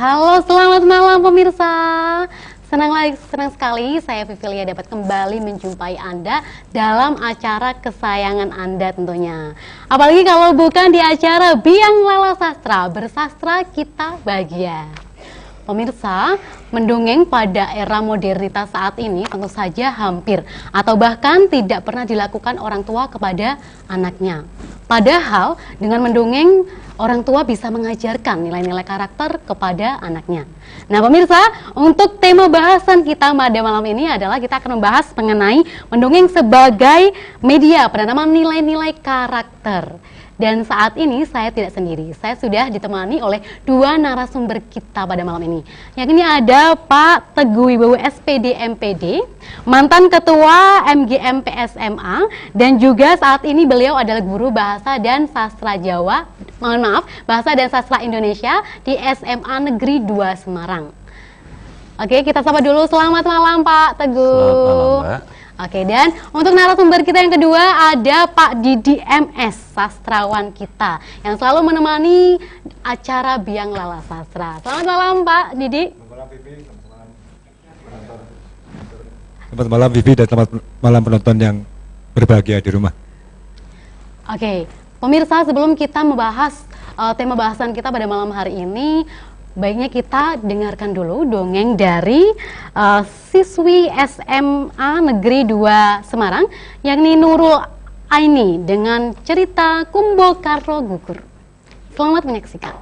Halo, selamat malam pemirsa. Senang sekali saya Vivilia dapat kembali menjumpai Anda dalam acara kesayangan Anda tentunya. Apalagi kalau bukan di acara Biang Lala Sastra, bersastra kita bahagia. Pemirsa, mendongeng pada era modernitas saat ini tentu saja hampir atau bahkan tidak pernah dilakukan orang tua kepada anaknya. Padahal dengan mendongeng, orang tua bisa mengajarkan nilai-nilai karakter kepada anaknya. Nah pemirsa, untuk tema bahasan kita pada malam ini adalah kita akan membahas mengenai mendongeng sebagai media penanaman nilai-nilai karakter. Dan saat ini saya tidak sendiri, saya sudah ditemani oleh dua narasumber kita pada malam ini. Yang ini ada Pak Teguh Wibowo SPD MPD, mantan Ketua MGM PSMA, dan juga saat ini beliau adalah guru bahasa dan sastra Jawa, bahasa dan sastra Indonesia di SMA Negeri 2 Semarang. Oke, kita sapa dulu. Selamat malam Pak Teguh. Selamat malam Mbak. Oke, dan untuk narasumber kita yang kedua ada Pak Didi MS, sastrawan kita yang selalu menemani acara Biang Lala Sastra. Selamat malam Pak Didi. Selamat malam Vivi, selamat malam Vivi dan selamat malam penonton yang berbahagia di rumah. Oke, pemirsa, sebelum kita membahas tema bahasan kita pada malam hari ini, baiknya kita dengarkan dulu dongeng dari siswi SMA Negeri 2 Semarang, yakni Nurul Aini dengan cerita Kumbo Karno Gugur. Selamat menyaksikan.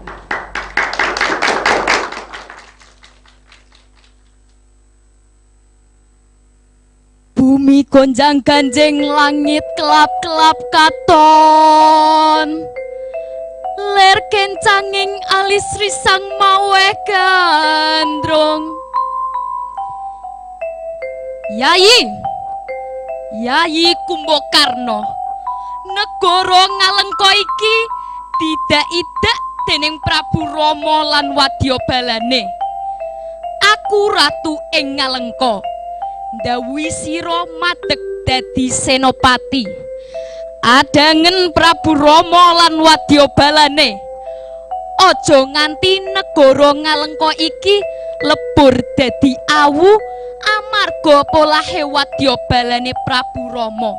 Bumi gonjang ganjing, langit kelap-kelap katon. Ler kencanging alis risang mawe gandrung. Yayi Kumbakarna, negara Ngalengka iki didak-idak dening Prabu Rama lan Wadyabalane. Aku ratu ing Ngalengka, ndhawuhi sira madeg dadi senopati. Adangen Prabu Rama lan Wadyabalane, aja nganti negara Ngalengka iki lebur dadi awu amarga polahe Wadyabalane Prabu Rama.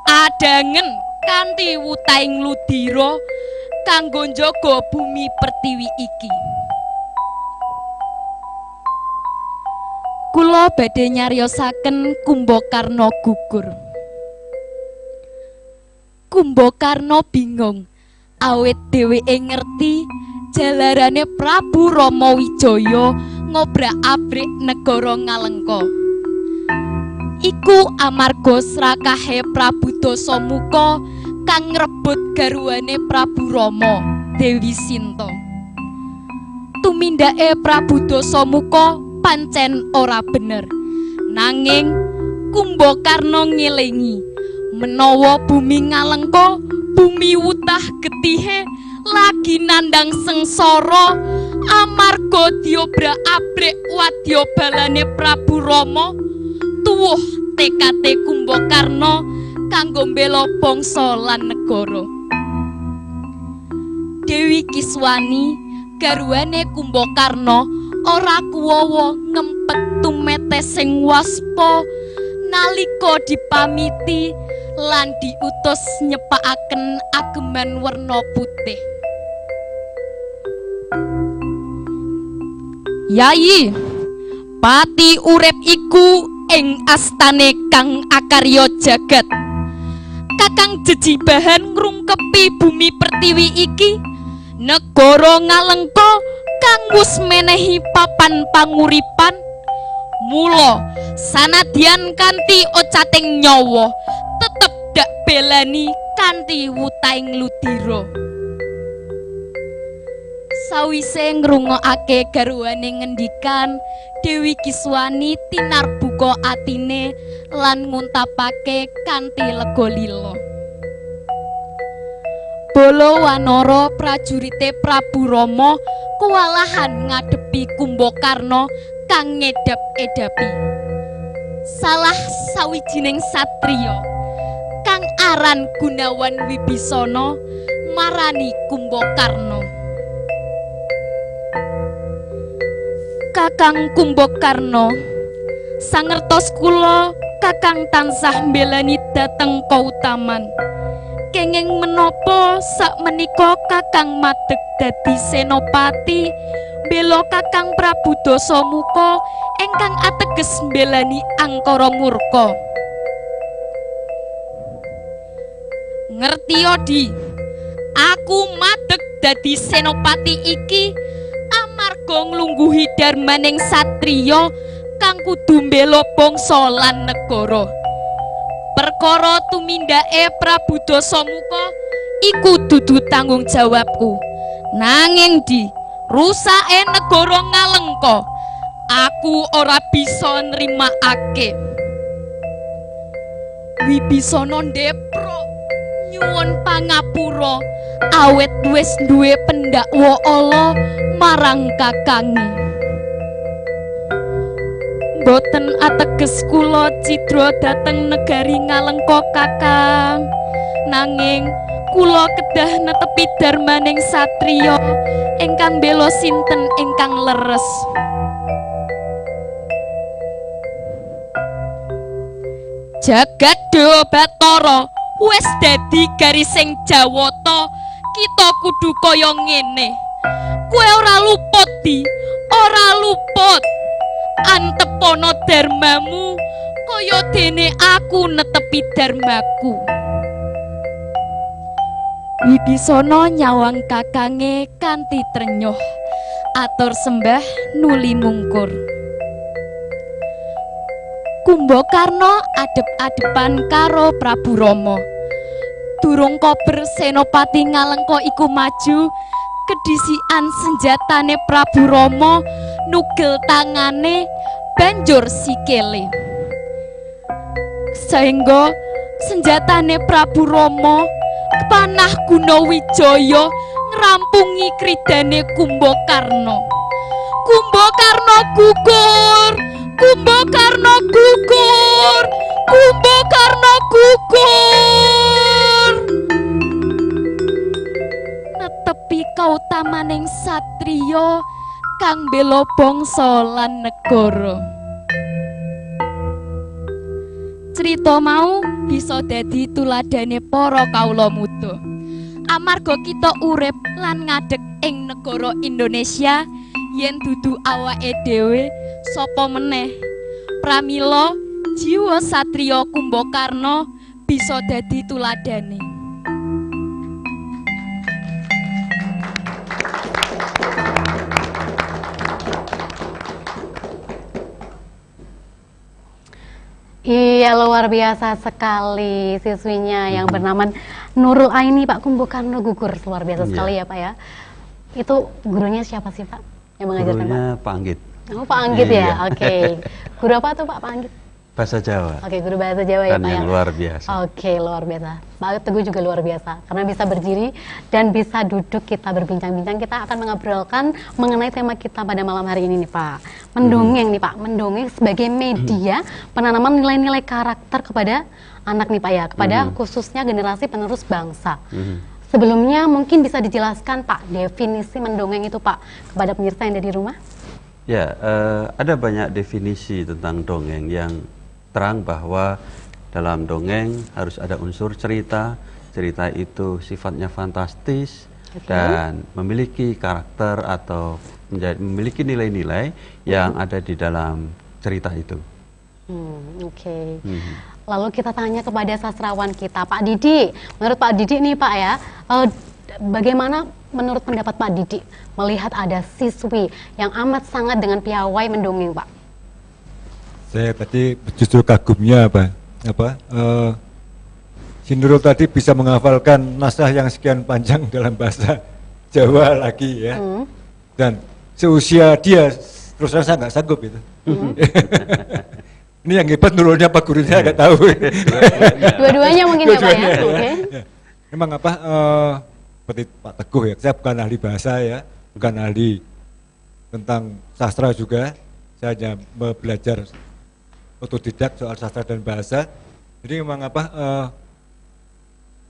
Adangen kanthi wutahing ludira kanggo njaga bumi pertiwi iki. Kula badhe nyariosaken Kumbakarna gugur. Kumbakarna bingung awit dheweke ngerti jalarane Prabu Rama Wijaya ngobrak-abrik negara Ngalengka. Iku amarga srakahe Prabu Dasamuka kang ngrebut garwane Prabu Rama, Dewi Sinta. Tumindake Prabu Dasamuka pancen ora bener, nanging Kumbakarna ngelingi menawa bumi Ngalengka, bumi wutah getihe lagi nandang sengsara amarga diobrak-abrik Wadyabalane Prabu Rama. Tuwuh tekate Kumbakarna kanggo mbela bangsa lan negara. Dewi Kiswani garwane Kumbakarna ora kuwawa ngempet tumete sing waspa nalika dipamiti lan diutus nyepakaken ageman werna putih. Yayi, pati urip iku ing astane kang akarya jagat. Kakang jejibahan ngrungkepi bumi pertiwi iki, negara Ngalengka kang wis menehi papan panguripan. Mula sanadyan kanthi ocating nyawa tetep dak belani kanthi wutahing ludira. Sawise ngrungokake garwane ngendikan, Dewi Kiswani tinarbuka atine lan nguntapake kanthi lega lila. Bala Wanara prajurite Prabu Rama kewalahan ngadepi Kumbakarna kang ngedap-edapi. Salah sawijining satriya kang aran Gunawan Wibisana marani Kumbakarna. Kakang Kumbakarna, sangertos kula Kakang tansah mbelani dhateng kautaman. Kenging menapa sakmenika Kakang madeg dadi senopati bela Kakang Prabu Dasamuka ingkang ateges mbelani angkara murka. Ngerti Di, aku madeg dadi senopati iki amarga nglungguhi darmaning satriya kang kudu mbela bangsa lan negara. Perkara tumindake Prabu Dasamuka iku dudu tanggung jawabku. Nanging Di, rusake negara Ngalengka aku ora bisa nrimakake. Wibisana Ndepra nyuwun pangapura awet wis duwe pendakwa ala marang kakange. Boten ateges kula cidra dhateng negari Ngalengka Kakang, nanging kula kedah netepi darmaning satriya ingkang bela sinten ingkang leres. Jagat Dewa Bathara wis dadi garising jawata, kita kudu kaya ngene. Kowe ora luput Di, ora luput. Antepana darmamu kaya dene aku netepi darmaku. Wibisana nyawang kakange kanthi trenyuh, atur sembah nuli mungkur. Kumbakarna adep-adepan karo Prabu Rama. Durung kober senopati Ngalengka iku maju, kedisikan senjatane Prabu Rama nugel tangane banjur sikile. Sehingga senjatane Prabu Rama kepanah Gunawijaya ngrampungi kridane Kumbakarna. Kumbakarna gugur, Kumbakarna gugur, Kumbakarna gugur. Netepi kautamaning satriya kang bela bangsa lan negara. Cerita mau bisa dadi tuladane para kawula muda. Amarga kita urip lan ngadeg ing negara Indonesia, yen dudu awake dhewe sapa meneh. Pramila jiwa satriya Kumbakarna bisa dadi tuladane. Iya, luar biasa sekali siswinya yang bernama Nurul Aini, Pak. Kumbakarna gugur, luar biasa sekali ya Pak ya. Itu gurunya siapa sih Pak yang mengajarkan Pak? Gurunya Pak Anggit. Oh Pak Anggit ya, Iya. oke. Guru apa tuh Pak Anggit? Bahasa Jawa. Oke, guru bahasa Jawa ya Kan Pak yang ya. luar biasa. Oke, luar biasa. Pak Teguh juga luar biasa karena bisa berdiri dan bisa duduk kita berbincang-bincang. Kita akan mengobrolkan mengenai tema kita pada malam hari ini nih Pak. Mendongeng nih Pak, mendongeng sebagai media penanaman nilai-nilai karakter kepada anak nih Pak ya, kepada khususnya generasi penerus bangsa. Sebelumnya mungkin bisa dijelaskan Pak definisi mendongeng itu Pak kepada pemirsa yang ada di rumah. Ya, ada banyak definisi tentang dongeng yang terang bahwa dalam dongeng harus ada unsur cerita. Cerita itu sifatnya fantastis dan memiliki karakter atau memiliki nilai-nilai yang ada di dalam cerita itu. Oke. Lalu kita tanya kepada sastrawan kita, Pak Didi. Menurut Pak Didi nih Pak ya, bagaimana menurut pendapat Pak Didi melihat ada siswi yang amat sangat dengan piawai mendongeng Pak? Saya tadi justru kagumnya si Nurul tadi bisa menghafalkan naskah yang sekian panjang dalam bahasa Jawa lagi ya. Dan seusia dia terus terang saya nggak sanggup itu. Ini yang hebat Nurulnya Pak gurunya nggak tahu. Dua-duanya mungkin ya Pak ya. Oke. Memang seperti Pak Teguh ya, saya bukan ahli bahasa ya, bukan ahli tentang sastra juga. Saya hanya belajar otodidak soal sastra dan bahasa. Jadi memang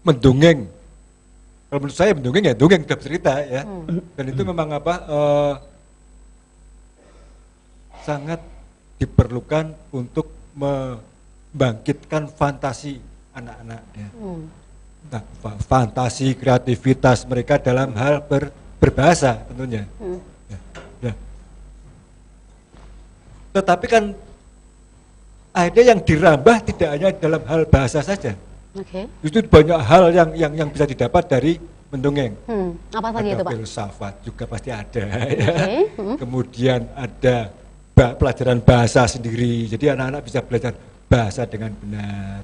mendongeng. Kalau menurut saya mendongeng ya dongeng sudah bercerita ya. Dan itu memang sangat diperlukan untuk membangkitkan fantasi anak-anak ya. Nah, fantasi, kreativitas mereka dalam hal berbahasa tentunya. Ya, ya. Tetapi kan ada yang dirambah tidak hanya dalam hal bahasa saja. Oke. Itu banyak hal yang bisa didapat dari mendongeng. Apa saja Ada itu Pak? filsafat juga pasti ada. Ya. Oke. Kemudian ada pelajaran bahasa sendiri. Jadi anak-anak bisa belajar bahasa dengan benar.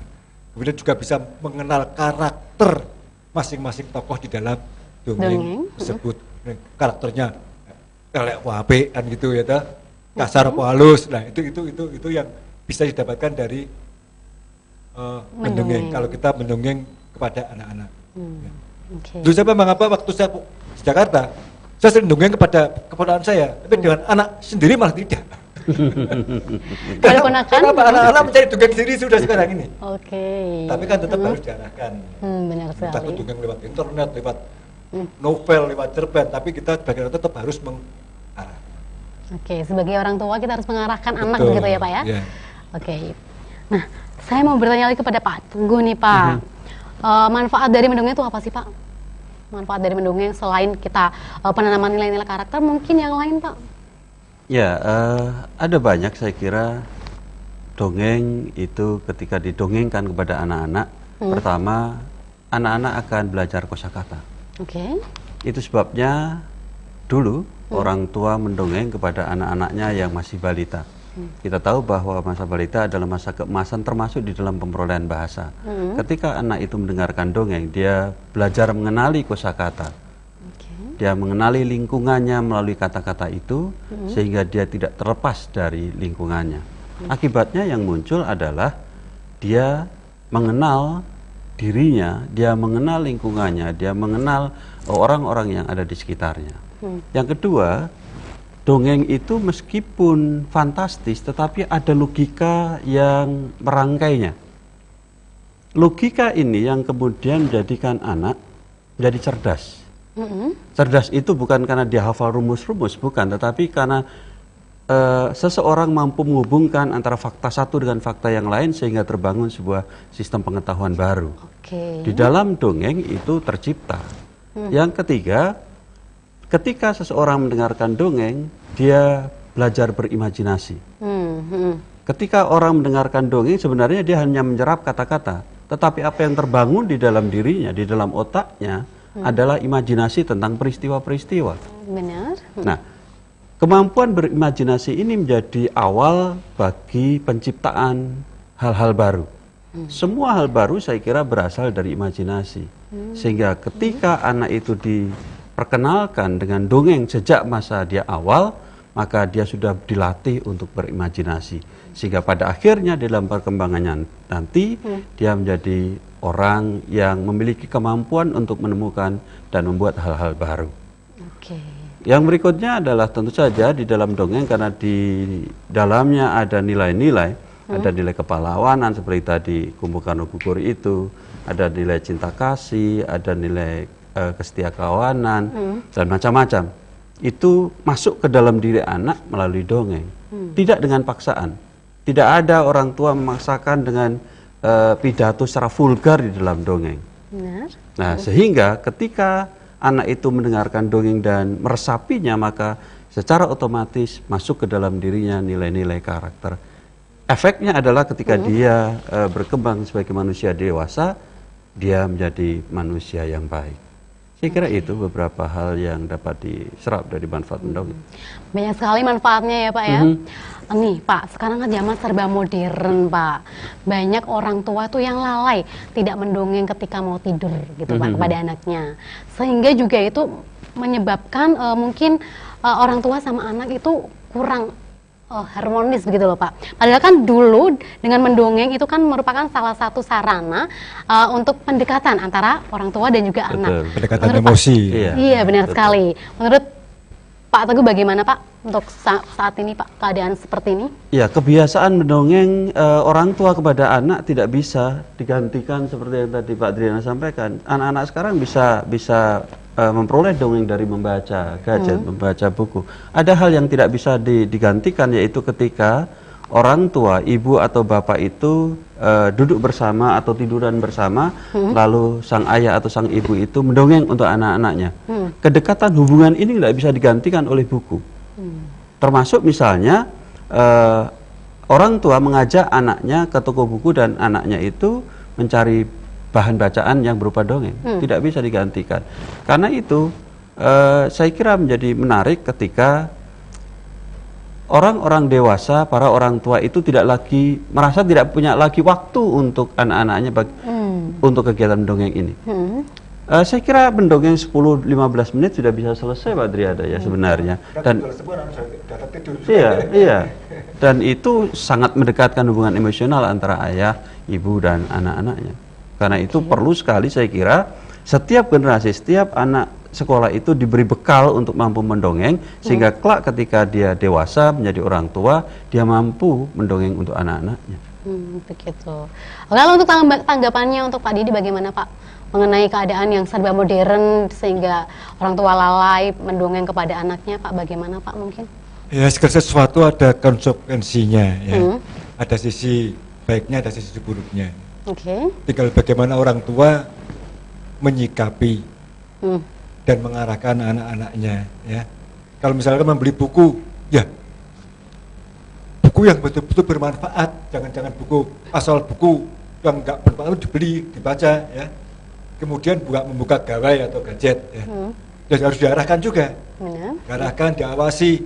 Kemudian juga bisa mengenal karakter masing-masing tokoh di dalam dongeng tersebut. Karakternya elek wape kan gitu ya, kasar halus. Nah itu yang bisa didapatkan dari mendongeng. Kalau kita mendongeng kepada anak-anak. Ya. Okay. Dulu saya mengapa waktu saya di Jakarta, saya sering dongeng kepada keponakan saya, tapi dengan anak sendiri malah tidak. Kenapa anak-anak mencari dongeng sendiri sudah sekarang ini? Oke. Tapi kan tetap harus diarahkan. Benar sekali. Entah itu dongeng lewat internet, lewat novel, lewat cerpen, tapi kita sebagai orang tetap harus mengarah. Oke, sebagai orang tua kita harus mengarahkan anak Betul, begitu ya Pak ya? Yeah. Oke. Nah, saya mau bertanya lagi kepada Pak Teguh nih Pak. Manfaat dari mendongeng itu apa sih Pak? Manfaat dari mendongeng selain kita penanaman nilai-nilai karakter, mungkin yang lain Pak? Ya, ada banyak saya kira dongeng itu ketika didongengkan kepada anak-anak, pertama anak-anak akan belajar kosakata. Oke. Itu sebabnya dulu orang tua mendongeng kepada anak-anaknya yang masih balita. Kita tahu bahwa masa balita adalah masa keemasan termasuk di dalam pemrolehan bahasa. Ketika anak itu mendengarkan dongeng, dia belajar mengenali kosakata. Dia mengenali lingkungannya melalui kata-kata itu, sehingga dia tidak terlepas dari lingkungannya. Akibatnya yang muncul adalah dia mengenal dirinya, dia mengenal lingkungannya, dia mengenal orang-orang yang ada di sekitarnya. Yang kedua, dongeng itu meskipun fantastis, tetapi ada logika yang merangkainya. Logika ini yang kemudian menjadikan anak menjadi cerdas. Cerdas itu bukan karena dia hafal rumus-rumus, bukan, tetapi karena seseorang mampu menghubungkan antara fakta satu dengan fakta yang lain sehingga terbangun sebuah sistem pengetahuan baru. Oke. Di dalam dongeng itu tercipta. Yang ketiga, ketika seseorang mendengarkan dongeng, dia belajar berimajinasi. Ketika orang mendengarkan dongeng, sebenarnya dia hanya menyerap kata-kata, tetapi apa yang terbangun di dalam dirinya, di dalam otaknya, adalah imajinasi tentang peristiwa-peristiwa. Benar. Nah, kemampuan berimajinasi ini menjadi awal bagi penciptaan hal-hal baru. Semua hal baru saya kira berasal dari imajinasi. Sehingga ketika anak itu diperkenalkan dengan dongeng sejak masa dia awal, maka dia sudah dilatih untuk berimajinasi. Sehingga pada akhirnya dalam perkembangannya nanti dia menjadi orang yang memiliki kemampuan untuk menemukan dan membuat hal-hal baru. Oke. Yang berikutnya adalah tentu saja di dalam dongeng, karena di dalamnya ada nilai-nilai, ada nilai kepahlawanan seperti tadi Kumbhukarno Gugur itu, ada nilai cinta kasih, ada nilai kesetiakawanan, dan macam-macam. Itu masuk ke dalam diri anak melalui dongeng, tidak dengan paksaan. Tidak ada orang tua memaksakan dengan pidato secara vulgar di dalam dongeng. Benar. Nah, sehingga ketika anak itu mendengarkan dongeng dan meresapinya, maka secara otomatis masuk ke dalam dirinya nilai-nilai karakter. Efeknya adalah ketika dia berkembang sebagai manusia dewasa, dia menjadi manusia yang baik. Saya kira itu beberapa hal yang dapat diserap dari manfaat mendongeng. Banyak sekali manfaatnya ya Pak ya. Nih Pak, sekarang kan zaman serba modern Pak. Banyak orang tua tuh yang lalai, tidak mendongeng ketika mau tidur gitu Pak kepada anaknya. Sehingga juga itu menyebabkan mungkin orang tua sama anak itu kurang harmonis begitu loh Pak. Padahal kan dulu dengan mendongeng itu kan merupakan salah satu sarana untuk pendekatan antara orang tua dan juga anak. Pendekatan Menurut emosi. Iya benar sekali. Menurut Pak Teguh bagaimana Pak untuk saat ini Pak keadaan seperti ini? Ya, kebiasaan mendongeng orang tua kepada anak tidak bisa digantikan seperti yang tadi Pak Adriana sampaikan. Anak-anak sekarang bisa memperoleh dongeng dari membaca gadget, membaca buku. Ada hal yang tidak bisa digantikan, yaitu ketika orang tua, ibu atau bapak itu duduk bersama atau tiduran bersama, lalu sang ayah atau sang ibu itu mendongeng untuk anak-anaknya. Kedekatan hubungan ini tidak bisa digantikan oleh buku. Termasuk misalnya orang tua mengajak anaknya ke toko buku dan anaknya itu mencari bahan bacaan yang berupa dongeng, tidak bisa digantikan. Karena itu saya kira menjadi menarik ketika orang-orang dewasa, para orang tua itu tidak lagi merasa tidak punya lagi waktu untuk anak-anaknya untuk kegiatan dongeng ini. Saya kira mendongeng 10-15 menit sudah bisa selesai, Pak Driada, ya sebenarnya. Dan iya. Dan itu sangat mendekatkan hubungan emosional antara ayah, ibu dan anak-anaknya. Karena itu perlu sekali, saya kira setiap generasi, setiap anak sekolah itu diberi bekal untuk mampu mendongeng, sehingga kelak ketika dia dewasa menjadi orang tua, dia mampu mendongeng untuk anak-anaknya. Begitu. Lalu untuk tanggapannya untuk Pak Didi bagaimana Pak? Mengenai keadaan yang serba modern sehingga orang tua lalai mendongeng kepada anaknya, Pak, bagaimana Pak mungkin? Ya, segala sesuatu ada konsekuensinya, ya. Ada sisi baiknya, ada sisi buruknya. Tinggal bagaimana orang tua menyikapi dan mengarahkan anak-anaknya, ya. Kalau misalkan membeli buku, ya buku yang betul-betul bermanfaat, jangan-jangan buku asal buku yang nggak bermanfaat dibeli, dibaca, ya. Kemudian membuka gawai atau gadget, ya. Dan harus diarahkan juga, diarahkan, diawasi,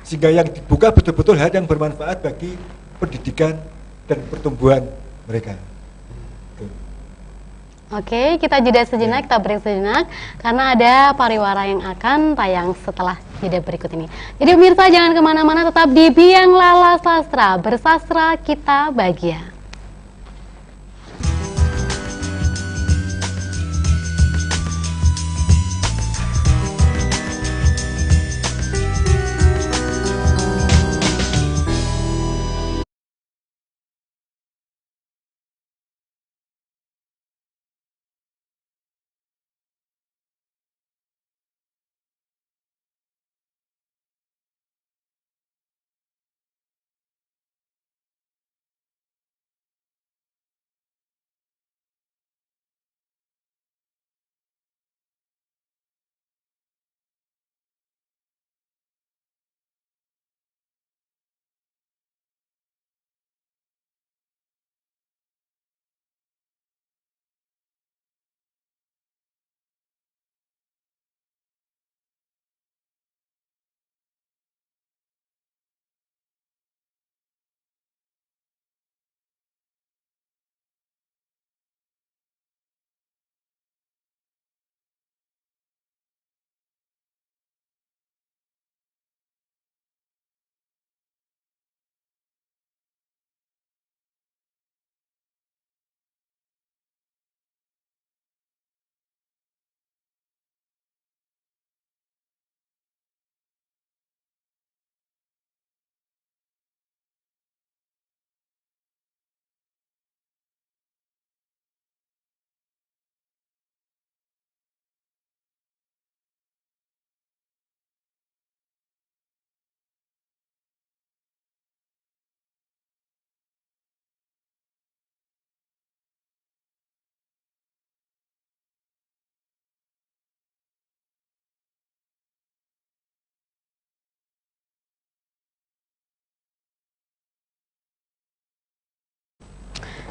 sehingga yang dibuka betul-betul hal yang bermanfaat bagi pendidikan dan pertumbuhan mereka. Oke, kita jeda sejenak, kita break sejenak karena ada pariwara yang akan tayang setelah jeda berikut ini. Jadi pemirsa jangan kemana-mana, tetap di Biang Lala Sastra, bersastra kita bahagia.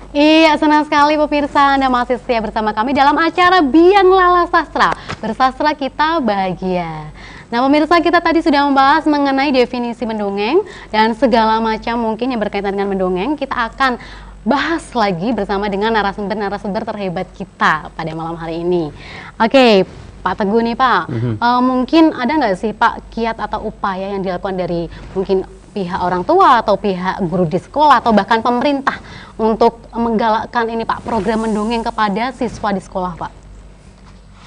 Iya, senang sekali pemirsa Anda masih setia bersama kami dalam acara Biang Lala Sastra, bersastra kita bahagia. Nah pemirsa, kita tadi sudah membahas mengenai definisi mendongeng dan segala macam mungkin yang berkaitan dengan mendongeng. Kita akan bahas lagi bersama dengan narasumber-narasumber terhebat kita pada malam hari ini. Oke, Pak Teguh nih Pak, mungkin ada nggak sih Pak kiat atau upaya yang dilakukan dari mungkin pihak orang tua atau pihak guru di sekolah atau bahkan pemerintah untuk menggalakkan ini Pak program mendongeng kepada siswa di sekolah Pak?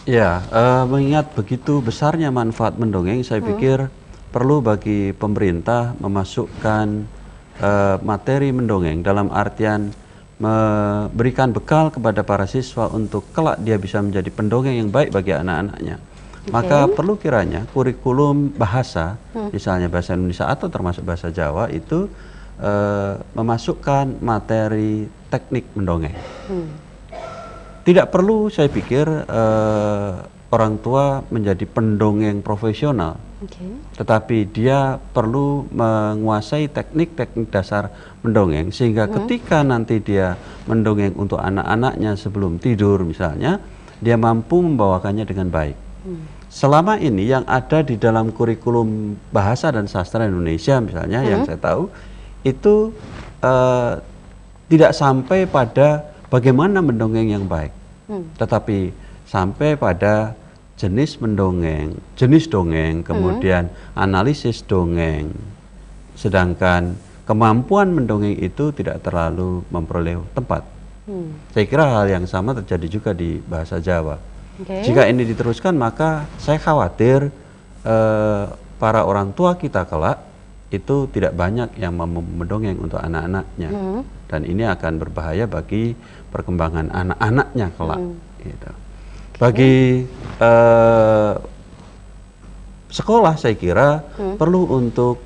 Ya, mengingat begitu besarnya manfaat mendongeng, saya pikir perlu bagi pemerintah memasukkan materi mendongeng dalam artian memberikan bekal kepada para siswa untuk kelak dia bisa menjadi pendongeng yang baik bagi anak-anaknya. Maka perlu kiranya kurikulum bahasa, misalnya bahasa Indonesia atau termasuk bahasa Jawa itu memasukkan materi teknik mendongeng. Tidak perlu saya pikir orang tua menjadi pendongeng profesional, tetapi dia perlu menguasai teknik-teknik dasar mendongeng sehingga ketika nanti dia mendongeng untuk anak-anaknya sebelum tidur misalnya, dia mampu membawakannya dengan baik. Selama ini yang ada di dalam kurikulum bahasa dan sastra Indonesia misalnya yang saya tahu itu tidak sampai pada bagaimana mendongeng yang baik, tetapi sampai pada jenis mendongeng, jenis dongeng, kemudian analisis dongeng, sedangkan kemampuan mendongeng itu tidak terlalu memperoleh tempat. Saya kira hal yang sama terjadi juga di bahasa Jawa. Jika ini diteruskan, maka saya khawatir para orang tua kita kelak itu tidak banyak yang mendongeng untuk anak-anaknya, dan ini akan berbahaya bagi perkembangan anak-anaknya kelak. Gitu. Bagi sekolah saya kira perlu untuk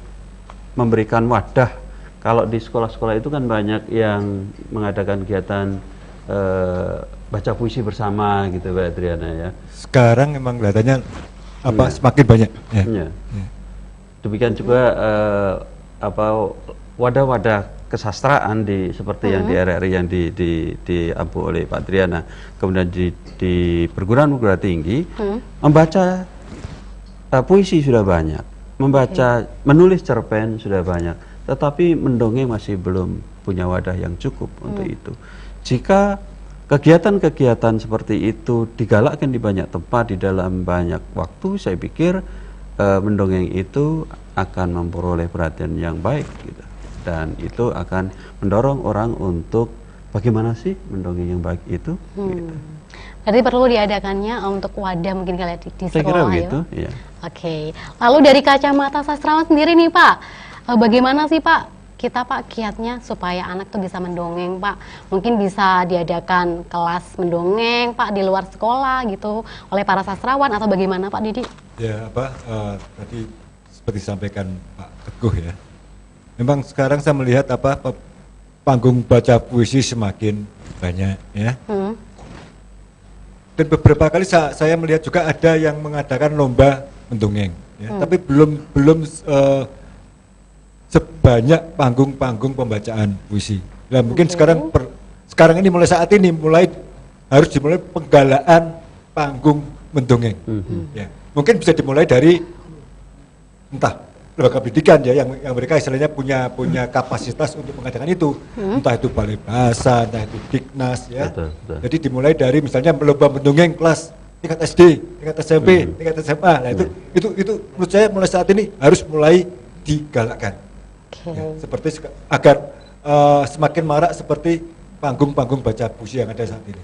memberikan wadah. Kalau di sekolah-sekolah itu kan banyak yang mengadakan kegiatan baca puisi bersama gitu, Mbak Adriana ya. Sekarang memang kelihatannya semakin banyak. Ya. Demikian juga wadah-wadah kesastraan seperti yang di RRI yang diampu oleh Pak Adriana, kemudian di perguruan-perguruan tinggi membaca puisi sudah banyak, menulis cerpen sudah banyak, tetapi mendongeng masih belum punya wadah yang cukup untuk itu. Jika kegiatan-kegiatan seperti itu digalakkan di banyak tempat, di dalam banyak waktu, saya pikir mendongeng itu akan memperoleh perhatian yang baik gitu. Dan itu akan mendorong orang untuk bagaimana sih mendongeng yang baik itu gitu. Berarti perlu diadakannya untuk wadah mungkin kalian di sekolah. Saya kira begitu, ya? Oke. Lalu dari kacamata sastrawan sendiri nih Pak, bagaimana sih Pak kita Pak kiatnya supaya anak tuh bisa mendongeng Pak? Mungkin bisa diadakan kelas mendongeng Pak di luar sekolah gitu oleh para sastrawan atau bagaimana Pak Didi? Ya tadi seperti disampaikan Pak Teguh ya. Memang sekarang saya melihat panggung baca puisi semakin banyak ya. Dan beberapa kali saya melihat juga ada yang mengadakan lomba mendongeng ya. Tapi belum sebanyak panggung-panggung pembacaan puisi. Nah, mungkin sekarang ini saat ini harus dimulai penggalaan panggung mendongeng. Ya. Mungkin bisa dimulai dari entah lembaga pendidikan ya yang mereka istilahnya punya kapasitas untuk mengadakan itu, entah itu balai bahasa, entah itu Diknas ya. Betul. Jadi dimulai dari misalnya lomba mendongeng kelas tingkat SD, tingkat SMP, tingkat SMA. Nah itu menurut saya mulai saat ini harus mulai digalakkan. Ya, seperti agar semakin marak seperti panggung-panggung baca puisi yang ada saat ini.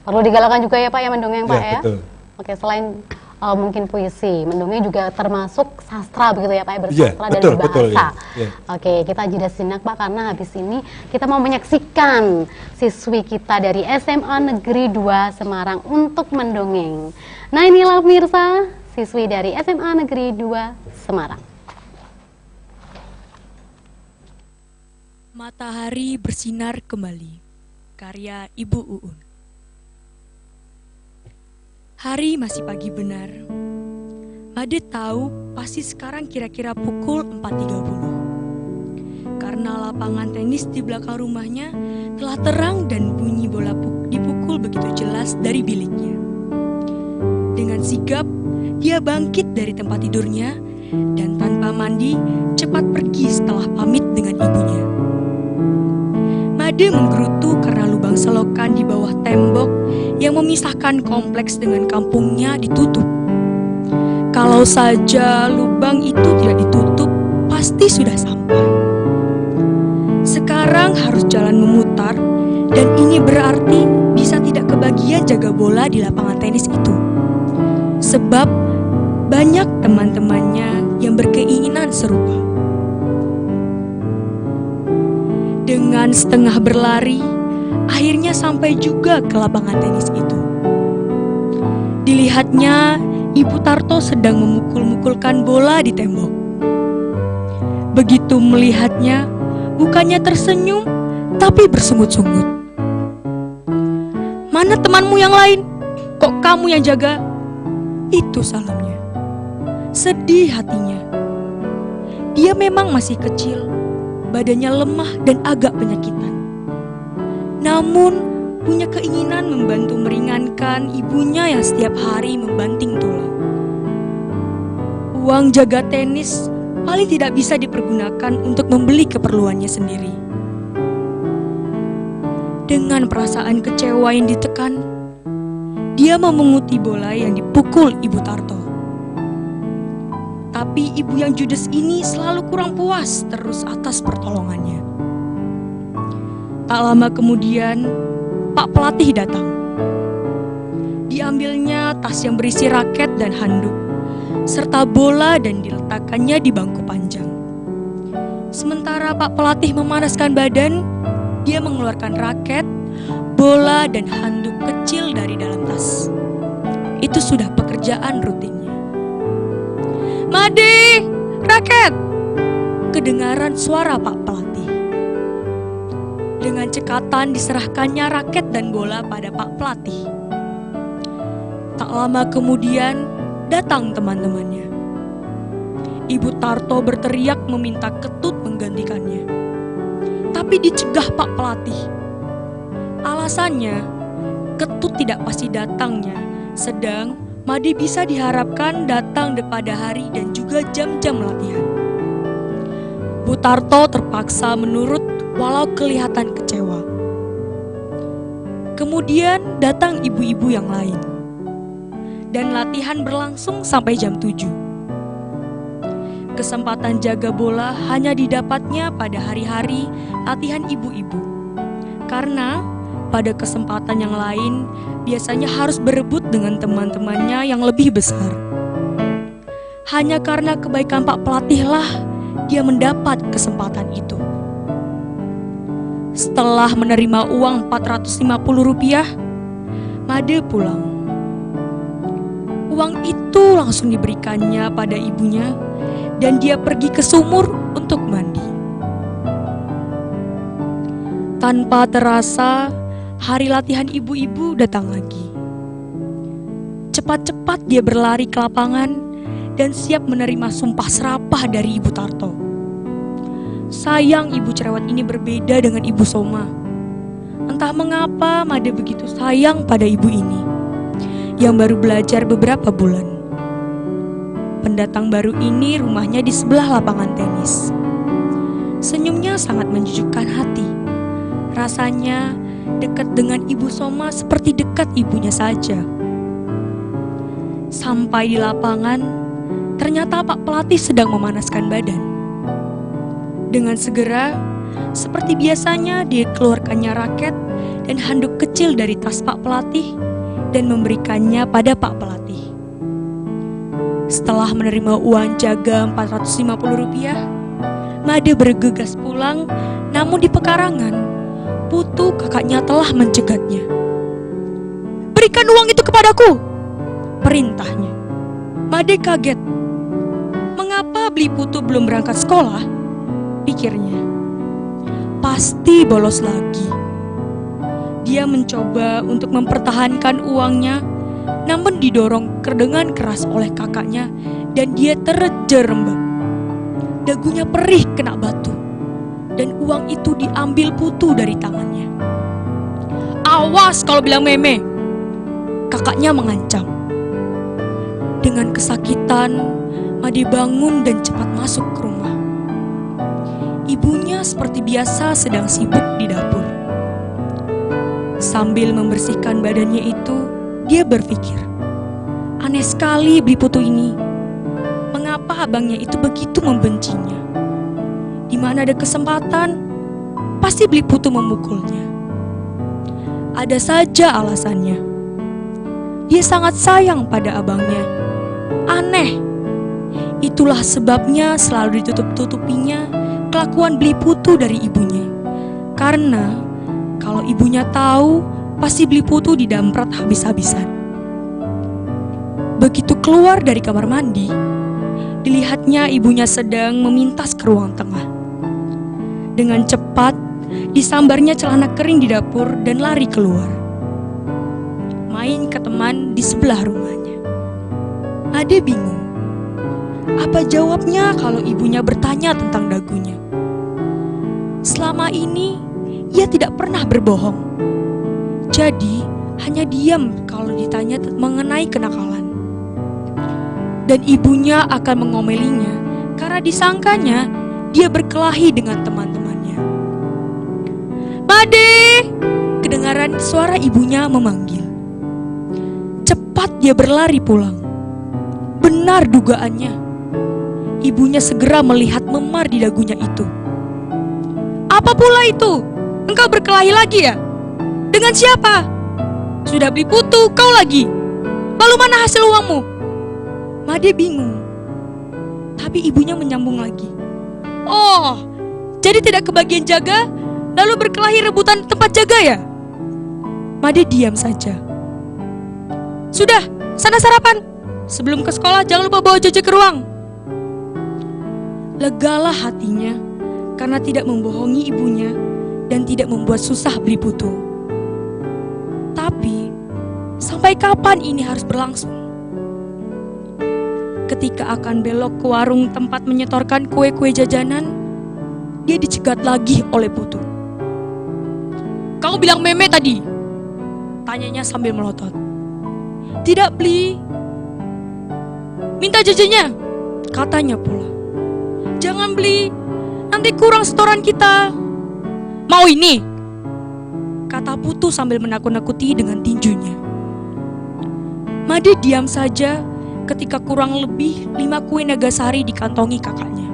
Perlu digalakkan juga ya Pak ya mendongeng Pak ya. Betul. Oke, selain mungkin puisi, mendongeng juga termasuk sastra begitu ya Pak ya, bersastra dan berbahasa. Oke, kita jeda sejenak Pak karena habis ini kita mau menyaksikan siswi kita dari SMA Negeri 2 Semarang untuk mendongeng. Nah inilah pemirsa siswi dari SMA Negeri 2 Semarang. Matahari bersinar kembali. Karya Ibu Uun. Hari masih pagi benar. Made tahu pasti sekarang kira-kira pukul 4.30. Karena lapangan tenis di belakang rumahnya telah terang dan bunyi bola dipukul begitu jelas dari biliknya. Dengan sigap, dia bangkit dari tempat tidurnya dan tanpa mandi cepat pergi setelah pamit dengan ibunya. Made menggerutu karena lubang selokan di bawah tembok yang memisahkan kompleks dengan kampungnya ditutup. Kalau saja lubang itu tidak ditutup, pasti sudah sampai. Sekarang harus jalan memutar, dan ini berarti bisa tidak kebagian jaga bola di lapangan tenis itu. Sebab banyak teman-temannya yang berkeinginan serupa. Dengan setengah berlari, akhirnya sampai juga ke lapangan tenis itu. Dilihatnya, Ibu Tarto sedang memukul-mukulkan bola di tembok. Begitu melihatnya, bukannya tersenyum, tapi bersungut-sungut. "Mana temanmu yang lain? Kok kamu yang jaga?" Itu salamnya. Sedih hatinya. Dia memang masih kecil, badannya lemah dan agak penyakitan. Namun, punya keinginan membantu meringankan ibunya yang setiap hari membanting tulang. Uang jaga tenis paling tidak bisa dipergunakan untuk membeli keperluannya sendiri. Dengan perasaan kecewa yang ditekan, dia memunguti bola yang dipukul Ibu Tarto. Tapi ibu yang judes ini selalu kurang puas terus atas pertolongannya. Tak lama kemudian, Pak Pelatih datang. Diambilnya tas yang berisi raket dan handuk, serta bola dan diletakkannya di bangku panjang. Sementara Pak Pelatih memanaskan badan, dia mengeluarkan raket, bola, dan handuk kecil dari dalam tas. Itu sudah pekerjaan rutinnya. "Made, raket!" Kedengaran suara Pak Pelatih. Dengan cekatan diserahkannya raket dan bola pada Pak Pelatih. Tak lama kemudian datang teman-temannya. Ibu Tarto berteriak meminta Ketut menggantikannya. Tapi dicegah Pak Pelatih. Alasannya, Ketut tidak pasti datangnya, sedang Made bisa diharapkan datang pada hari dan juga jam-jam latihan. Bu Tarto terpaksa menurut walau kelihatan kecewa. Kemudian datang ibu-ibu yang lain. Dan latihan berlangsung sampai jam 7. Kesempatan jaga bola hanya didapatnya pada hari-hari latihan ibu-ibu. Karena pada kesempatan yang lain biasanya harus berebut dengan teman-temannya yang lebih besar. Hanya karena kebaikan Pak Pelatihlah dia mendapat kesempatan itu. Setelah menerima uang Rp450, Made pulang. Uang itu langsung diberikannya pada ibunya dan dia pergi ke sumur untuk mandi. Tanpa terasa, hari latihan ibu-ibu datang lagi. Cepat-cepat dia berlari ke lapangan dan siap menerima sumpah serapah dari Ibu Tarto. Sayang ibu cerewet ini berbeda dengan Ibu Soma. Entah mengapa Made begitu sayang pada ibu ini, yang baru belajar beberapa bulan. Pendatang baru ini rumahnya di sebelah lapangan tenis. Senyumnya sangat menjejukkan hati. Rasanya dekat dengan Ibu Soma seperti dekat ibunya saja. Sampai di lapangan, ternyata Pak Pelatih sedang memanaskan badan. Dengan segera, seperti biasanya dia keluarkannya raket dan handuk kecil dari tas Pak Pelatih dan memberikannya pada Pak Pelatih. Setelah menerima uang jaga Rp450, Made bergegas pulang, namun di pekarangan, Putu kakaknya telah mencegatnya. "Berikan uang itu kepadaku!" perintahnya. Made kaget. Mengapa Beli Putu belum berangkat sekolah? Pikirnya. Pasti bolos lagi. Dia mencoba untuk mempertahankan uangnya, namun didorong dengan keras oleh kakaknya dan dia terjerembab. Dagunya perih kena batu dan uang itu diambil Putu dari tangannya. "Awas kalau bilang meme!" kakaknya mengancam. Dengan kesakitan, Made bangun dan cepat masuk ke rumah. Ibunya seperti biasa sedang sibuk di dapur. Sambil membersihkan badannya itu, dia berpikir, aneh sekali Beli Putu ini. Mengapa abangnya itu begitu membencinya? Di mana ada kesempatan, pasti Beli Putu memukulnya. Ada saja alasannya. Dia sangat sayang pada abangnya. Aneh. Itulah sebabnya selalu ditutup-tutupinya kelakuan Beli Putu dari ibunya. Karena kalau ibunya tahu, pasti Beli Putu didamprat habis-habisan. Begitu keluar dari kamar mandi, dilihatnya ibunya sedang memintas ke ruang tengah. Dengan cepat, disambarnya celana kering di dapur dan lari keluar. Main ke teman di sebelah rumahnya. Ade bingung. Apa jawabnya kalau ibunya bertanya tentang dagunya? Selama ini, ia tidak pernah berbohong. Jadi, hanya diam kalau ditanya mengenai kenakalan. Dan ibunya akan mengomelinya karena disangkanya dia berkelahi dengan teman-temannya. "Made!" Kedengaran suara ibunya memanggil. Cepat dia berlari pulang. Benar dugaannya. Ibunya segera melihat memar di dagunya itu. "Apa pula itu? Engkau berkelahi lagi ya? Dengan siapa? Sudah beli putu kau lagi. Lalu mana hasil uangmu?" Made bingung. Tapi ibunya menyambung lagi. "Oh, jadi tidak kebagian jaga, lalu berkelahi rebutan tempat jaga ya?" Made diam saja. "Sudah, sana sarapan. Sebelum ke sekolah jangan lupa bawa Jojo ke ruang." Legalah hatinya karena tidak membohongi ibunya dan tidak membuat susah beli putu. Tapi, sampai kapan ini harus berlangsung? Ketika akan belok ke warung tempat menyetorkan kue-kue jajanan, dia dicegat lagi oleh Putu. "Kau bilang meme tadi?" tanyanya sambil melotot. "Tidak beli." "Minta jajannya," katanya pula. "Jangan beli, nanti kurang setoran kita." "Mau ini?" kata Putu sambil menakut-nakuti dengan tinjunya. Made diam saja ketika kurang lebih 5 kue Nagasari dikantongi kakaknya.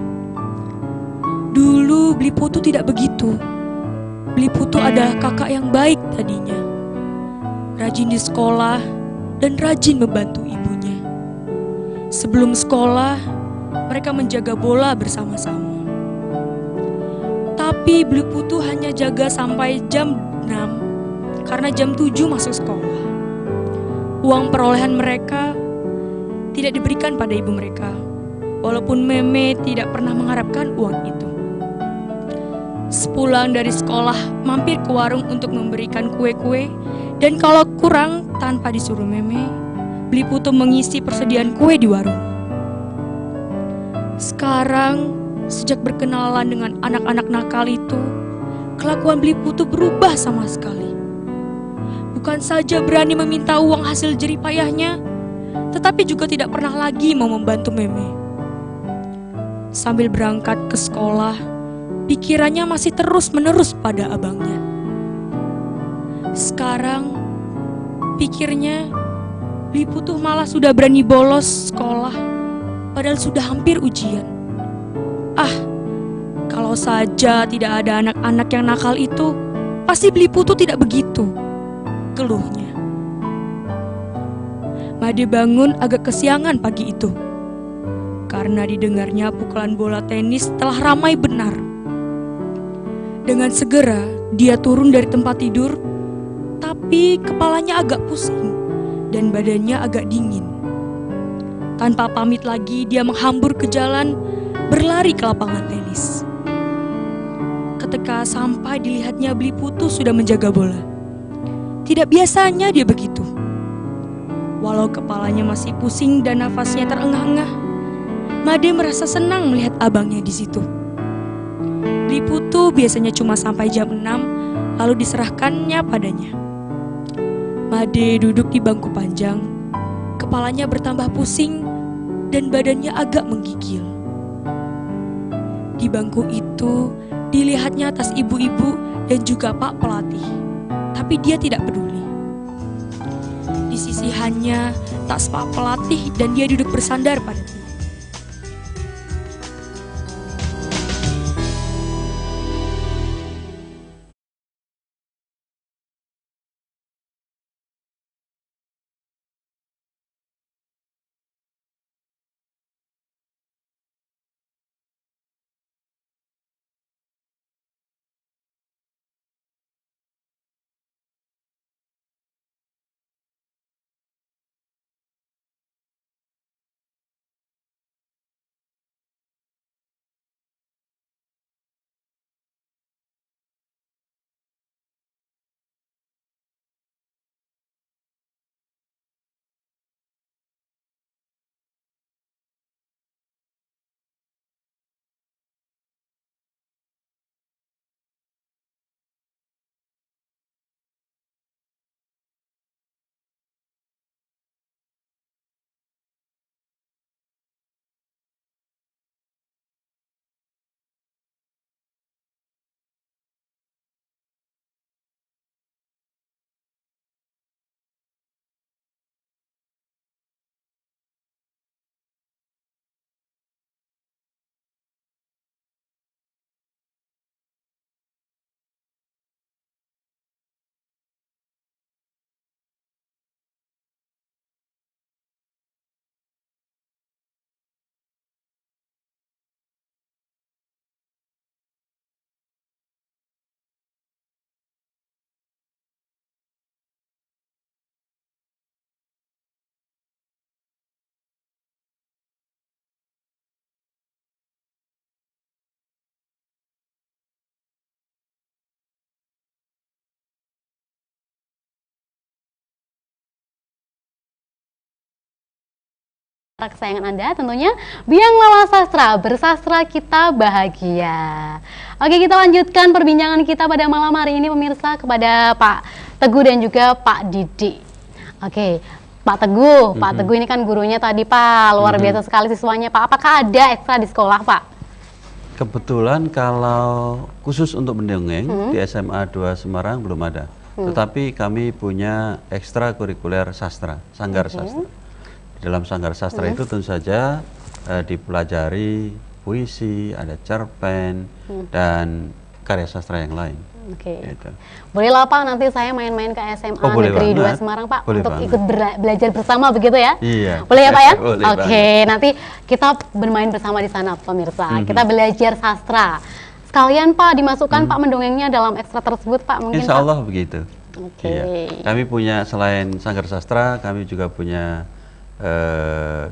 Dulu Beli Putu tidak begitu. Beli Putu adalah kakak yang baik tadinya. Rajin di sekolah dan rajin membantu ibunya. Sebelum sekolah, mereka menjaga bola bersama-sama. Tapi Beli Putu hanya jaga sampai jam 6 karena jam 7 masuk sekolah. Uang perolehan mereka tidak diberikan pada ibu mereka, walaupun Meme tidak pernah mengharapkan uang itu. Sepulang dari sekolah, mampir ke warung untuk memberikan kue-kue, dan kalau kurang tanpa disuruh Meme, Beli Putu mengisi persediaan kue di warung. Sekarang, sejak berkenalan dengan anak-anak nakal itu, kelakuan Beli Putu berubah sama sekali. Bukan saja berani meminta uang hasil jerih payahnya, tetapi juga tidak pernah lagi mau membantu Meme. Sambil berangkat ke sekolah, pikirannya masih terus-menerus pada abangnya. Sekarang, pikirnya, Beli Putu malah sudah berani bolos sekolah, padahal sudah hampir ujian. Kalau saja tidak ada anak-anak yang nakal itu, pasti Beli Putu tidak begitu, keluhnya. Made bangun agak kesiangan pagi itu, karena didengarnya pukulan bola tenis telah ramai benar. Dengan segera, dia turun dari tempat tidur, tapi kepalanya agak pusing dan badannya agak dingin. Tanpa pamit lagi, dia menghambur ke jalan, berlari ke lapangan tenis. Ketika sampai, dilihatnya Beli Putu sudah menjaga bola. Tidak biasanya dia begitu. Walau kepalanya masih pusing dan nafasnya terengah-engah, Made merasa senang melihat abangnya di situ. Beli Putu biasanya cuma sampai jam 6, lalu diserahkannya padanya. Made duduk di bangku panjang, kepalanya bertambah pusing dan badannya agak menggigil. Di bangku itu dilihatnya tas ibu-ibu dan juga Pak Pelatih, tapi dia tidak peduli. Di sisihannya tas Pak Pelatih dan dia duduk bersandar pada kesayangan Anda tentunya Biang Lala Sastra, bersastra kita bahagia. Oke, kita lanjutkan perbincangan kita pada malam hari ini pemirsa kepada Pak Teguh dan juga Pak Didi. Oke, Pak Teguh, Pak Teguh ini kan gurunya tadi Pak, luar biasa sekali siswanya Pak. Apakah ada ekstra di sekolah Pak? Kebetulan kalau khusus untuk mendongeng di SMA 2 Semarang belum ada. Tetapi kami punya ekstrakurikuler sastra, sanggar sastra. Di dalam sanggar sastra itu tentu saja dipelajari puisi, ada cerpen, dan karya sastra yang lain. Oke. Gitu. Boleh lah Pak, nanti saya main-main ke SMA boleh Negeri 2 banget. Semarang Pak, Boleh untuk banget. ikut belajar bersama begitu ya? Iya. Boleh ya Pak ya? Boleh Oke, nanti kita bermain bersama di sana pemirsa. Kita belajar sastra. Sekalian Pak, dimasukkan Pak mendongengnya dalam ekstra tersebut Pak, mungkin Insya Pak? Allah begitu. Oke. Iya. Kami punya selain sanggar sastra, kami juga punya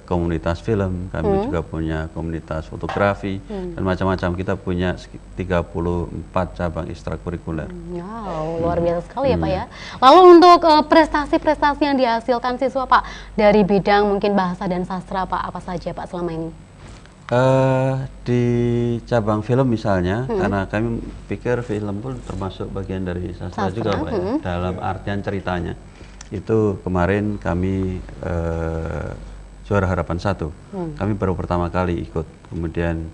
komunitas film, kami juga punya komunitas fotografi, dan macam-macam. Kita punya 34 cabang ekstrakurikuler. Wow, luar biasa sekali ya Pak ya. Lalu untuk prestasi-prestasi yang dihasilkan siswa Pak dari bidang mungkin bahasa dan sastra Pak, apa saja Pak selama ini? Di cabang film misalnya, karena kami pikir film pun termasuk bagian dari sastra juga Pak ya, dalam artian ceritanya. Itu kemarin kami juara harapan 1. Kami baru pertama kali ikut, kemudian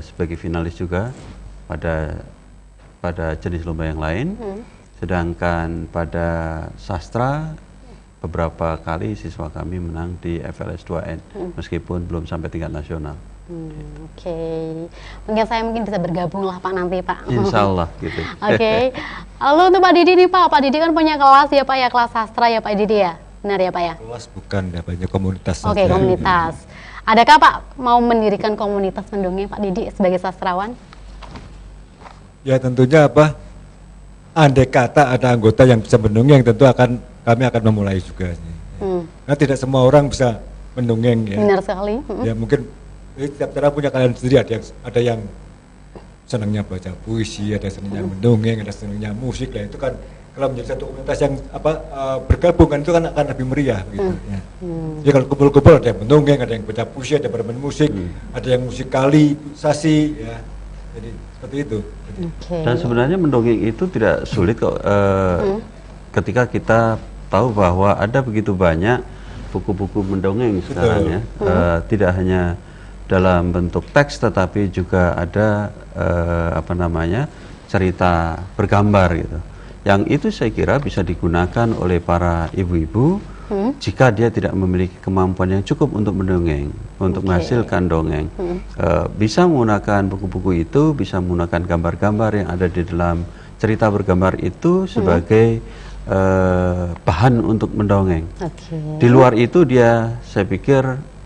sebagai finalis juga pada jenis lomba yang lain. Sedangkan pada sastra beberapa kali siswa kami menang di FLS 2N, meskipun belum sampai tingkat nasional. Oke, mungkin saya bisa bergabung lah Pak nanti Pak. Insya Allah gitu. Oke, lalu untuk Pak Didi nih Pak Didi kan punya kelas ya Pak ya, kelas sastra ya Pak Didi ya, benar ya Pak ya? Kelas bukan ya, banyak komunitas. Oke, saja. komunitas. Adakah Pak mau mendirikan komunitas mendongeng Pak Didi sebagai sastrawan? Ya tentunya apa? Andai kata ada anggota yang bisa mendongeng, tentu kami akan memulai juga. Karena tidak semua orang bisa mendongeng ya. Benar sekali. Ya mungkin setiap cara punya kalian sendiri, ada yang senangnya baca puisi, ada senangnya mendongeng, ada senangnya musik lah. Itu kan kalau menjadi satu komunitas yang bergabung kan itu kan akan lebih meriah gitu ya. Ya kalau kumpul-kumpul ada yang mendongeng, ada yang baca puisi, ada yang bermain musik, ada yang musikalisasi ya. Jadi seperti itu. Oke. Dan sebenarnya mendongeng itu tidak sulit kok, ketika kita tahu bahwa ada begitu banyak buku-buku mendongeng sekarang ya. Tidak hanya dalam bentuk teks, tetapi juga ada cerita bergambar gitu. Yang itu saya kira bisa digunakan oleh para ibu-ibu jika dia tidak memiliki kemampuan yang cukup untuk mendongeng, untuk menghasilkan dongeng. Bisa menggunakan buku-buku itu, bisa menggunakan gambar-gambar yang ada di dalam cerita bergambar itu sebagai bahan untuk mendongeng. Di luar itu dia, saya pikir,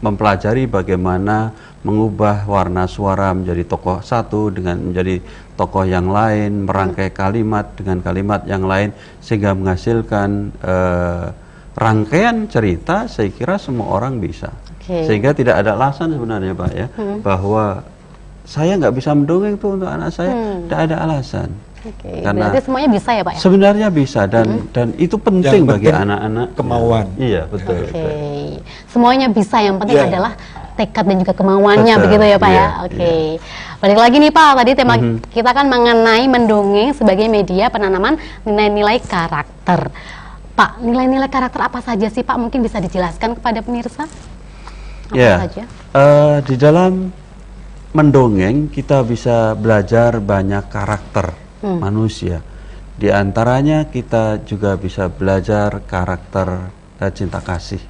mempelajari bagaimana mengubah warna suara menjadi tokoh satu dengan menjadi tokoh yang lain, merangkai kalimat dengan kalimat yang lain, sehingga menghasilkan rangkaian cerita. Saya kira semua orang bisa. Sehingga tidak ada alasan sebenarnya Pak ya, bahwa saya nggak bisa mendongeng tuh untuk anak saya, tidak ada alasan. Karena berarti semuanya bisa ya Pak ya? Sebenarnya bisa, dan itu penting bagi anak-anak. Kemauan. Iya betul. Semuanya bisa, yang penting adalah tekad dan juga kemauannya, begitu ya Pak ya? Balik lagi nih Pak, tadi tema kita kan mengenai mendongeng sebagai media penanaman nilai-nilai karakter. Pak, nilai-nilai karakter apa saja sih Pak? Mungkin bisa dijelaskan kepada pemirsa? Apa saja? Di dalam mendongeng kita bisa belajar banyak karakter manusia. Di antaranya kita juga bisa belajar karakter cinta kasih.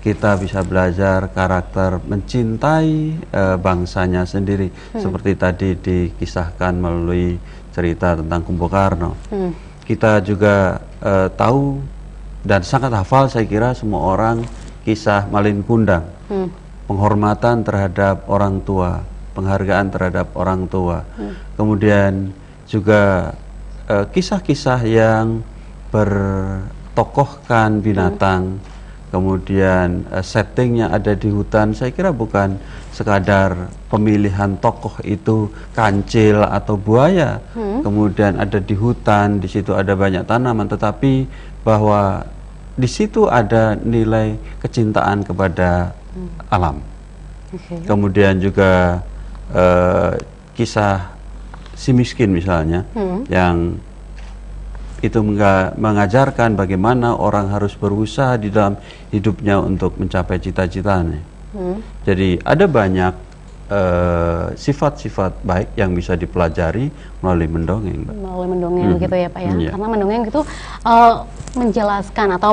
Kita bisa belajar karakter mencintai bangsanya sendiri, seperti tadi dikisahkan melalui cerita tentang Kumpo Karno. Kita juga tahu dan sangat hafal, saya kira semua orang, kisah Malin Kundang, penghormatan terhadap orang tua, penghargaan terhadap orang tua. Kemudian juga kisah-kisah yang bertokohkan binatang, kemudian settingnya ada di hutan. Saya kira bukan sekadar pemilihan tokoh itu kancil atau buaya, kemudian ada di hutan, di situ ada banyak tanaman, tetapi bahwa di situ ada nilai kecintaan kepada alam. Oke. Kemudian juga kisah si miskin misalnya, yang itu mengajarkan bagaimana orang harus berusaha di dalam hidupnya untuk mencapai cita-citanya. Jadi ada banyak sifat-sifat baik yang bisa dipelajari melalui mendongeng, Mbak. Melalui mendongeng gitu ya Pak ya. Iya. Karena mendongeng itu menjelaskan atau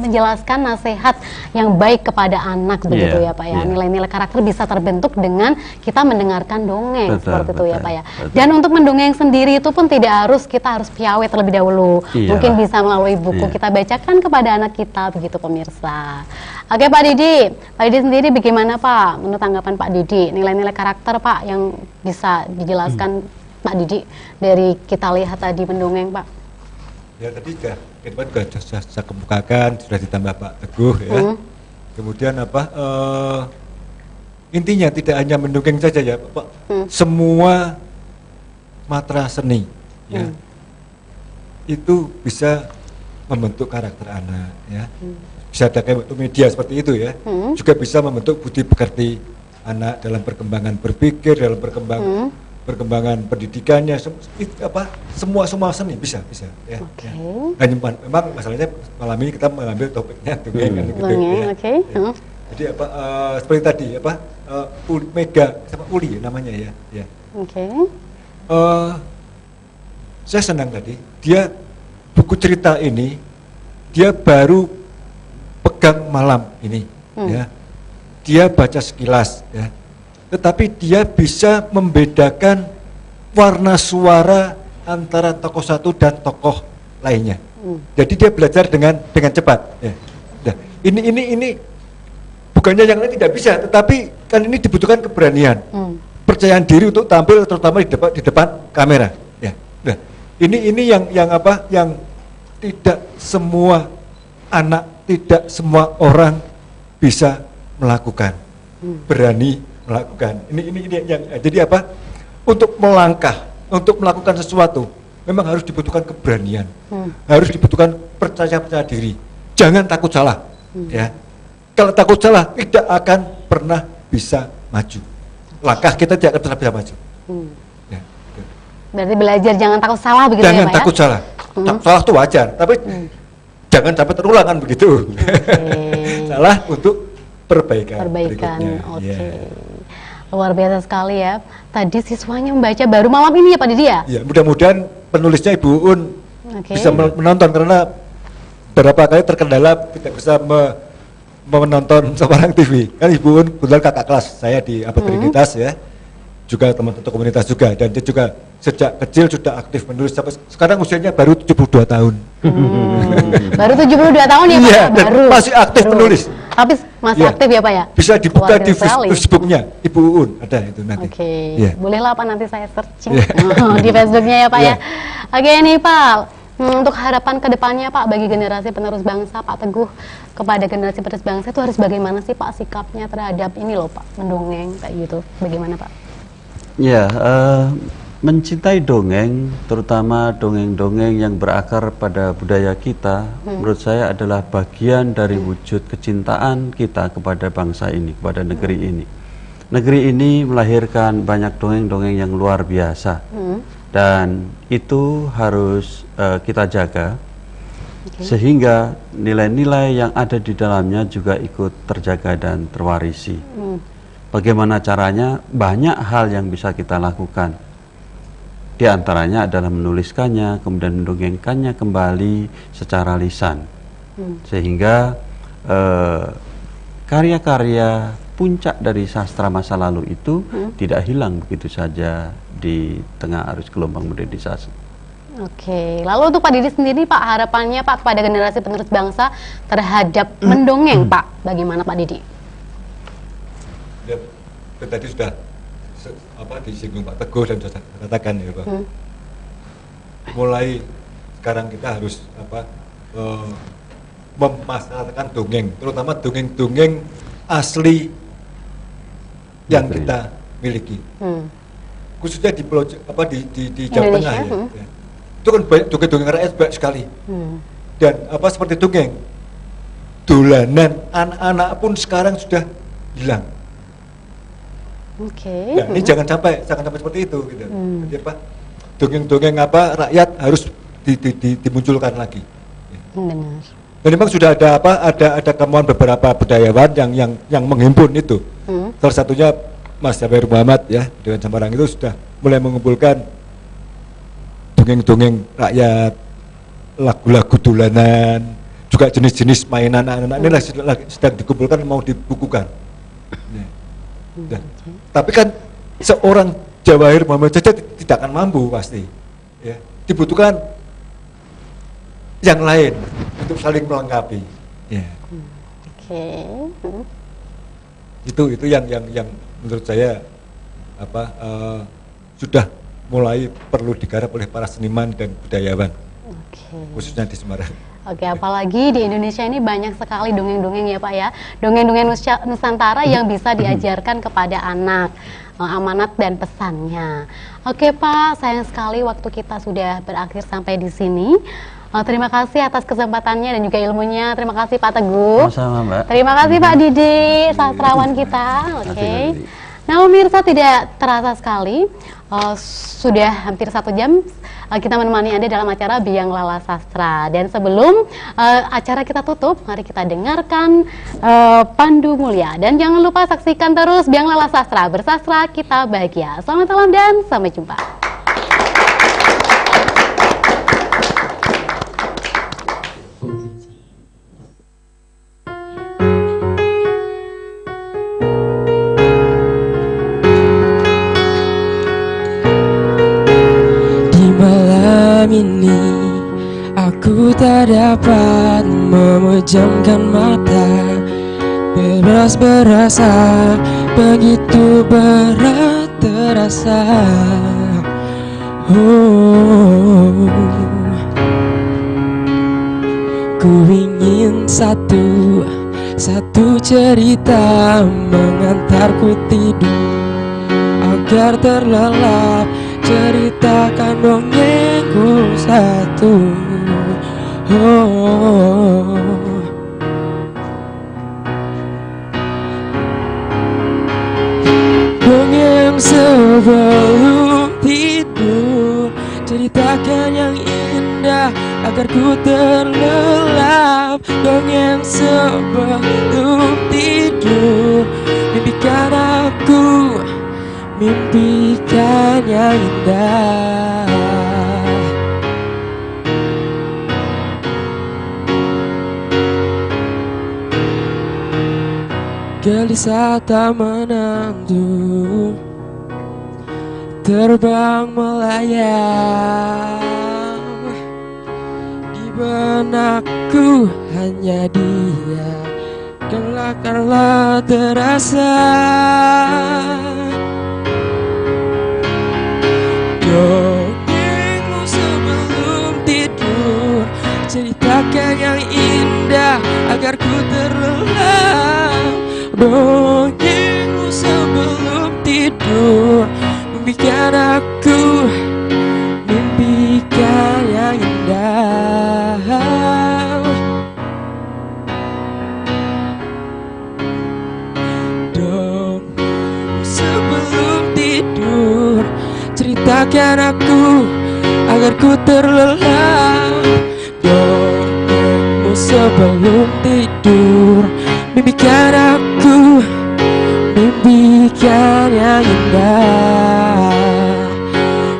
menjelaskan nasihat yang baik kepada anak begitu Iya, ya Pak ya. iya. Nilai-nilai karakter bisa terbentuk dengan kita mendengarkan dongeng Betul, seperti itu ya betul, Pak ya. betul. Dan untuk mendongeng sendiri itu pun tidak harus kita harus piawai terlebih dahulu. Iya. Mungkin bisa melalui buku Iya. kita bacakan kepada anak kita begitu pemirsa. Oke Pak Didi sendiri bagaimana Pak menurut tanggapan Pak Didi nilai-nilai karakter Pak yang bisa dijelaskan Pak Didi dari kita lihat tadi mendongeng Pak? Ya tadi sudah saya kemukakan, sudah ditambah Pak Teguh ya. Kemudian intinya tidak hanya mendongeng saja ya Pak, semua matra seni ya itu bisa membentuk karakter anak ya. Bisa ada kayak media seperti itu ya, juga bisa membentuk budi pekerti anak dalam perkembangan berpikir, dalam perkembangan pendidikannya, semua seni bisa ya. Oke. Hanya memang masalahnya malam ini kita mengambil topiknya dongeng kan gitu Dongeng, ya. oke. Ya. Jadi seperti tadi Mega sama Uli namanya ya. Oke. Saya senang tadi dia buku cerita ini dia baru pegang malam ini ya. Dia baca sekilas ya. Tetapi dia bisa membedakan warna suara antara tokoh satu dan tokoh lainnya. Jadi dia belajar dengan cepat ya. Nah, ini bukannya yang lain tidak bisa, tetapi kan ini dibutuhkan keberanian. Percayaan diri untuk tampil terutama di depan kamera ya. Nah, ini yang tidak semua anak, tidak semua orang bisa melakukan, berani melakukan. Ini yang jadi untuk melangkah, untuk melakukan sesuatu, memang harus dibutuhkan keberanian, harus dibutuhkan percaya diri. Jangan takut salah, ya. Kalau takut salah, tidak akan pernah bisa maju. Langkah kita tidak akan pernah bisa maju. Ya, gitu. Berarti belajar jangan takut salah begitu Jangan ya Pak takut ya? salah. Salah itu wajar, tapi jangan sampai terulang kan begitu. Salah untuk perbaikan berikutnya. Oke. Ya. Luar biasa sekali ya. Tadi siswanya membaca baru malam ini ya Pak Didi ya? Ya, mudah-mudahan penulisnya Ibu Un Oke. bisa menonton, karena beberapa kali terkendala tidak bisa menonton Semarang TV. Kan Ibu Un kebetulan kakak kelas saya di Trinitas ya. Juga teman-teman komunitas juga, dan dia juga sejak kecil sudah aktif menulis sampai sekarang usianya baru 72 tahun. Baru 72 tahun ya Pak Iya, ya? dan Baru. masih aktif menulis. Tapi masih Iya. aktif ya Pak ya? Bisa dibuka Luar di biasa sekali. Facebooknya Ibu Un, ada itu nanti. Oke, Iya. bolehlah Pak nanti saya searching Iya. di Facebooknya ya Pak Iya. ya. Oke nih Pak, untuk harapan kedepannya Pak bagi generasi penerus bangsa, Pak Teguh kepada generasi penerus bangsa itu harus bagaimana sih Pak sikapnya terhadap ini loh Pak, mendongeng kayak gitu, bagaimana Pak? Ya, mencintai dongeng, terutama dongeng-dongeng yang berakar pada budaya kita, menurut saya adalah bagian dari wujud kecintaan kita kepada bangsa ini, kepada negeri ini. Negeri ini melahirkan banyak dongeng-dongeng yang luar biasa, dan itu harus kita jaga, sehingga nilai-nilai yang ada di dalamnya juga ikut terjaga dan terwarisi. Bagaimana caranya? Banyak hal yang bisa kita lakukan. Di antaranya adalah menuliskannya, kemudian mendongengkannya kembali secara lisan. Sehingga karya-karya puncak dari sastra masa lalu itu tidak hilang begitu saja di tengah arus gelombang modernisasi. Oke, lalu untuk Pak Didi sendiri Pak, harapannya Pak kepada generasi penerus bangsa terhadap mendongeng Pak, bagaimana Pak Didi? Ya, tadi sudah disinggung Pak Teguh dan sudah katakan ya Pak. Mulai sekarang kita harus memasarkan dongeng, terutama dongeng-dongeng asli yang kita miliki. Khususnya di pulau di Jawa Tengah ya. Itu kan banyak dongeng-dongeng rakyat banyak sekali. Dan seperti dongeng dolanan anak-anak pun sekarang sudah hilang. Oke. Ya, ini jangan sampai seperti itu gitu. Jadi apa? Dongeng-dongeng apa rakyat harus dimunculkan lagi. Benar. Dan memang sudah ada ada kemauan beberapa budayawan yang menghimpun itu. Salah satunya Mas Jafar Muhammad ya, Dewan Semarang itu sudah mulai mengumpulkan dongeng-dongeng rakyat, lagu-lagu dolanan, juga jenis-jenis mainan anak-anak ini sedang dikumpulkan, mau dibukukan. Ya. Tapi kan seorang Jawahir Muhammad saja tidak akan mampu pasti. Ya. Dibutuhkan yang lain untuk saling melengkapi. Ya. Oke. Itu yang menurut saya sudah mulai perlu digarap oleh para seniman dan budayawan. Oke. Khususnya di Semarang. Oke, apalagi di Indonesia ini banyak sekali dongeng-dongeng ya Pak ya. Dongeng-dongeng Nusantara yang bisa diajarkan kepada anak, amanat dan pesannya. Oke Pak, sayang sekali waktu kita sudah berakhir sampai di sini. Terima kasih atas kesempatannya dan juga ilmunya. Terima kasih Pak Teguh. Sama-sama Mbak. Terima kasih Pak Didi, sastrawan kita. Oke. Nah pemirsa, tidak terasa sekali, sudah hampir 1 jam kita menemani Anda dalam acara Biang Lala Sastra. Dan sebelum acara kita tutup, mari kita dengarkan Pandu Mulia. Dan jangan lupa saksikan terus Biang Lala Sastra, bersastra kita bahagia. Selamat malam dan sampai jumpa. Ini aku tak dapat memejamkan mata, bebas berasa, begitu berat terasa. Ku ingin satu cerita mengantarku tidur, agar terlelap ceritakan dongengku satu. Dongeng sebelum tidur, ceritakan yang indah agar ku terlelap. Dongeng sebelum tidur, mimpikan aku, mimpikan yang indah. Gelisah tak menentu, terbang melayang, di benakku hanya dia, kelak terasa. Dongengmu sebelum tidur, ceritakan yang indah agar ku terlelap. Dongengmu sebelum tidur, mimpikan aku, mimpikan yang indah. Dongengmu sebelum tidur, ceritakan aku agar ku terlelap. Dongengmu sebelum tidur, mimpikan aku, mimpikan yang indah,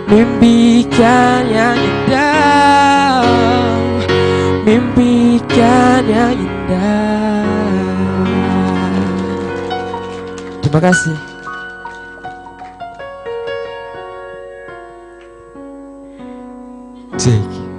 mimpikan yang indah, mimpikan yang indah. Terima kasih. Cek.